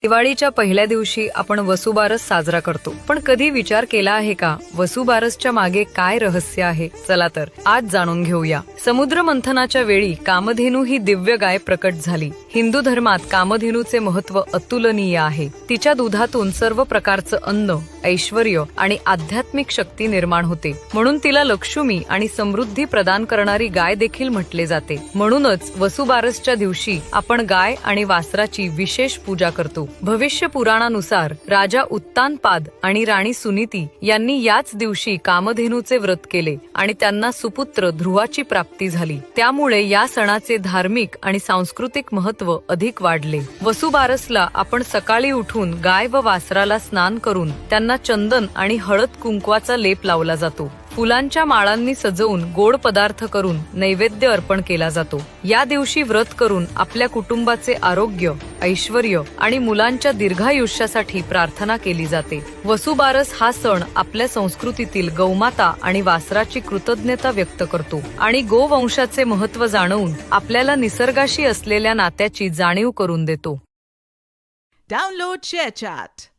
दिवाळीच्या पहिल्या दिवशी आपण वसुबारस साजरा करतो, पण कधी विचार केला आहे का वसुबारसच्या मागे काय रहस्य आहे? चला तर आज जाणून घेऊया. समुद्र मंथनाच्या वेळी कामधेनू ही दिव्य गाय प्रकट झाली. हिंदू धर्मात कामधेनूचे महत्त्व अतुलनीय आहे. तिच्या दुधातून सर्व प्रकारचं अन्न, ऐश्वर्य आणि आध्यात्मिक शक्ती निर्माण होते. म्हणून तिला लक्ष्मी आणि समृद्धी प्रदान करणारी गाय देखील म्हटले जाते. म्हणूनच वसुबारसच्या दिवशी आपण गाय आणि वासराची विशेष पूजा करतो. भविष्य पुराणानुसार राजा उत्तानपाद आणि राणी सुनीती यांनी याच दिवशी कामधेनूचे व्रत केले आणि त्यांना सुपुत्र ध्रुवाची प्राप्ती झाली. त्यामुळे या सणाचे धार्मिक आणि सांस्कृतिक महत्त्व अधिक वाढले. वसुबारसला आपण सकाळी उठून गाय व वासराला स्नान करून त्यांना चंदन आणि हळद कुंकवाचा लेप लावला जातो. फुलांच्या माळांनी सजवून गोड पदार्थ करून नैवेद्य अर्पण केला जातो. या दिवशी व्रत करून आपल्या कुटुंबाचे आरोग्य, ऐश्वर्य आणि मुलांच्या दीर्घायुष्यासाठी प्रार्थना केली जाते. वसुबारस हा सण आपल्या संस्कृतीतील गौमाता आणि वासराची कृतज्ञता व्यक्त करतो आणि गोवंशाचे महत्त्व जाणवून आपल्याला निसर्गाशी असलेल्या नात्याची जाणीव करून देतो. Download ShareChat.